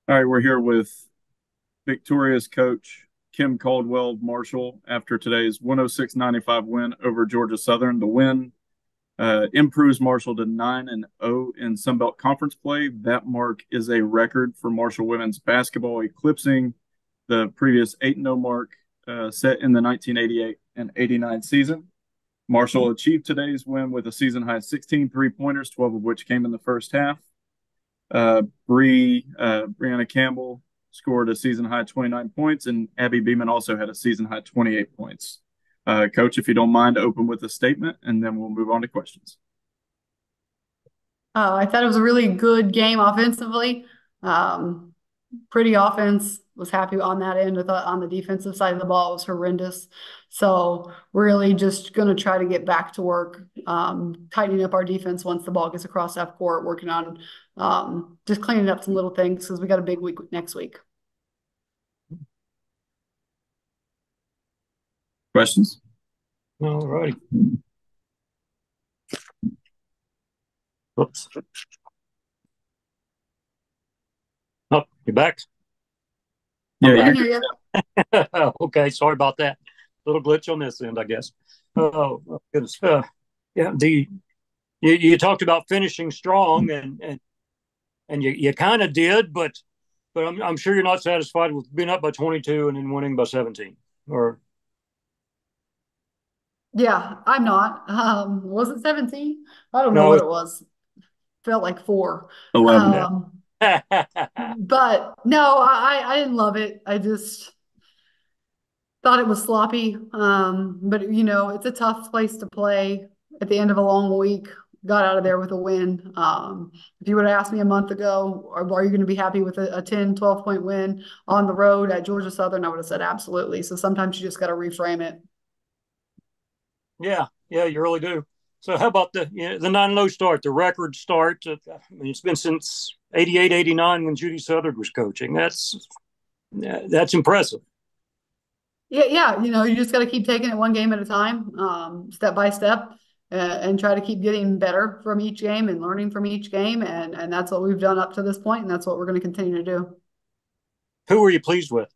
All right, we're here with victorious coach Kim Caldwell of Marshall after today's 106-95 win over Georgia Southern. The win improves Marshall to 9-0 in Sun Belt Conference play. That mark is a record for Marshall women's basketball, eclipsing the previous 8-0 mark set in the 1988 and 89 season. Marshall achieved today's win with a season high 16 three-pointers, 12 of which came in the first half. Brianna Campbell scored a season high 29 points, and Abby Beeman also had a season high 28 points. Coach, if you don't mind, open with a statement, and then we'll move on to questions. I thought it was a really good game offensively. Um, Pretty offense. Was happy on that end. I thought on the defensive side of the ball it was horrendous. So really just going to try to get back to work, tightening up our defense once the ball gets across half court, working on just cleaning up some little things because we got a big week next week. Questions? All righty. Oops. Oh, you're back? Yeah, I you're can good. hear Okay, sorry about that. Little glitch on this end, I guess. Oh, goodness. Yeah, you talked about finishing strong, and you kind of did, but I'm sure you're not satisfied with being up by 22 and then winning by 17. Or Yeah, I'm not. Was it 17? I don't know no, what it was. Felt like four. 11. yeah. Um, but no, I didn't love it. I just thought it was sloppy. But it's a tough place to play at the end of a long week. Got out of there with a win. If you would have asked me a month ago, are you going to be happy with a 10, 12 point win on the road at Georgia Southern? I would have said absolutely. So sometimes you just got to reframe it. Yeah, you really do. So how about the 9-0 start, the record start? I mean, it's been since 88, 89 when Judy Southard was coaching. That's impressive. Yeah, yeah. You just got to keep taking it one game at a time, step by step, and try to keep getting better from each game and learning from each game. And that's what we've done up to this point, and that's what we're going to continue to do. Who were you pleased with?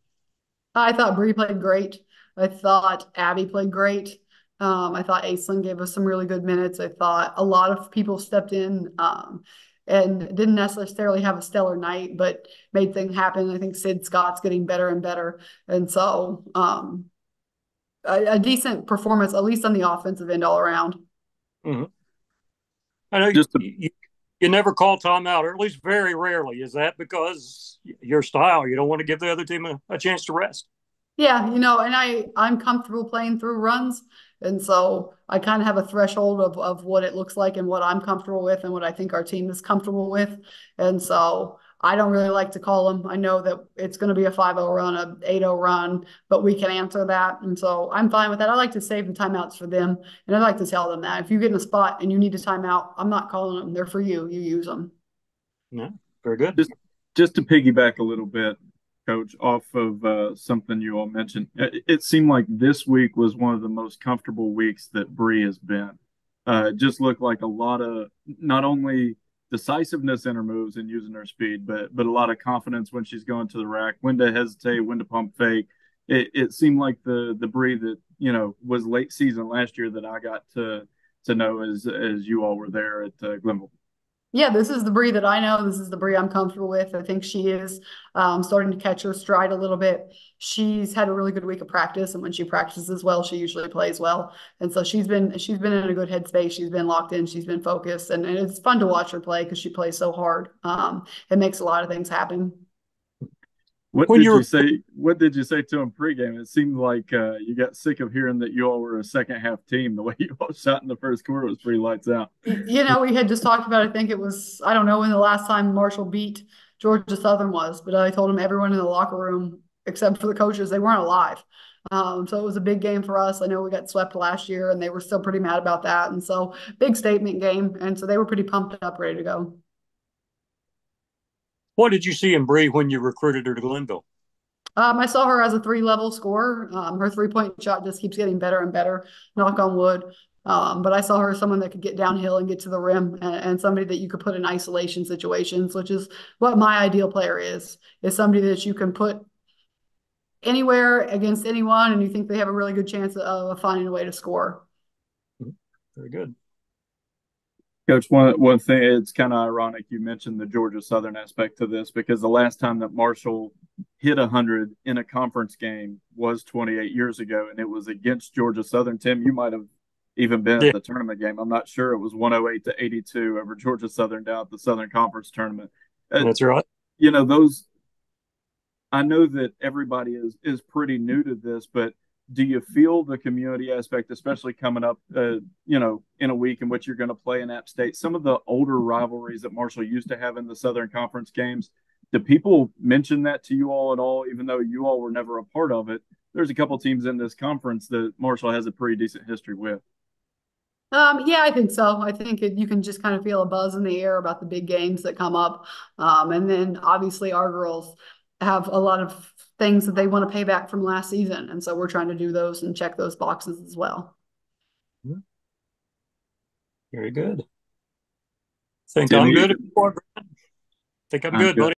I thought Bree played great. I thought Abby played great. I thought Aislinn gave us some really good minutes. I thought a lot of people stepped in and didn't necessarily have a stellar night, but made things happen. I think Sid Scott's getting better and better. And so a decent performance, at least on the offensive end all around. Mm-hmm. I know Just to you never call timeout, or at least very rarely. Is that because your style? You don't want to give the other team a chance to rest? Yeah, and I'm comfortable playing through runs. And so I kind of have a threshold of what it looks like and what I'm comfortable with and what I think our team is comfortable with. And so I don't really like to call them. I know that it's going to be a 5-0 run, a 8-0 run, but we can answer that. And so I'm fine with that. I like to save the timeouts for them. And I like to tell them that if you get in a spot and you need a timeout, I'm not calling them. They're for you. You use them. Yeah, very good. just just to piggyback a little bit, Coach, off of something you all mentioned, it seemed like this week was one of the most comfortable weeks that Bree has been. It just looked like a lot of not only decisiveness in her moves and using her speed, but a lot of confidence when she's going to the rack, when to hesitate, when to pump fake. It seemed like the Bree that was late season last year that I got to know as you all were there at Glenville. Yeah, this is the Brie that I know. This is the Brie I'm comfortable with. I think she is starting to catch her stride a little bit. She's had a really good week of practice, and when she practices well, she usually plays well. And so she's been in a good headspace. She's been locked in. She's been focused, and it's fun to watch her play because she plays so hard. It makes a lot of things happen. What When did you you're say? What did you say to him pregame? It seemed like you got sick of hearing that you all were a second half team. The way you all shot in the first quarter was pretty lights out. We had just talked about, I think it was, I don't know when the last time Marshall beat Georgia Southern was, but I told him everyone in the locker room, except for the coaches, they weren't alive. So it was a big game for us. I know we got swept last year and they were still pretty mad about that. And so big statement game. And so they were pretty pumped up, ready to go. What did you see in Bree when you recruited her to Glenville? I saw her as a three-level scorer. Her three-point shot just keeps getting better and better. Knock on wood. But I saw her as someone that could get downhill and get to the rim, and somebody that you could put in isolation situations, which is what my ideal player is somebody that you can put anywhere against anyone, and you think they have a really good chance of finding a way to score. Very good. Coach, one thing, it's kind of ironic you mentioned the Georgia Southern aspect to this because the last time that Marshall hit 100 in a conference game was 28 years ago, and it was against Georgia Southern. Tim, you might have even been at Yeah, the tournament game. I'm not sure. It was 108 to 82 over Georgia Southern down at the Southern Conference tournament. Uh, that's right. those. I know that everybody is pretty new to this, but do you feel the community aspect, especially coming up, in a week in which you're going to play in App State? Some of the older rivalries that Marshall used to have in the Southern Conference games. Do people mention that to you all at all, even though you all were never a part of it? There's a couple teams in this conference that Marshall has a pretty decent history with. Yeah, I think so. I think you can just kind of feel a buzz in the air about the big games that come up. And then obviously our girls have a lot of things that they want to pay back from last season. And so we're trying to do those and check those boxes as well. Very good. Think Tim, I'm you, good. Think I'm I'm good, buddy. good.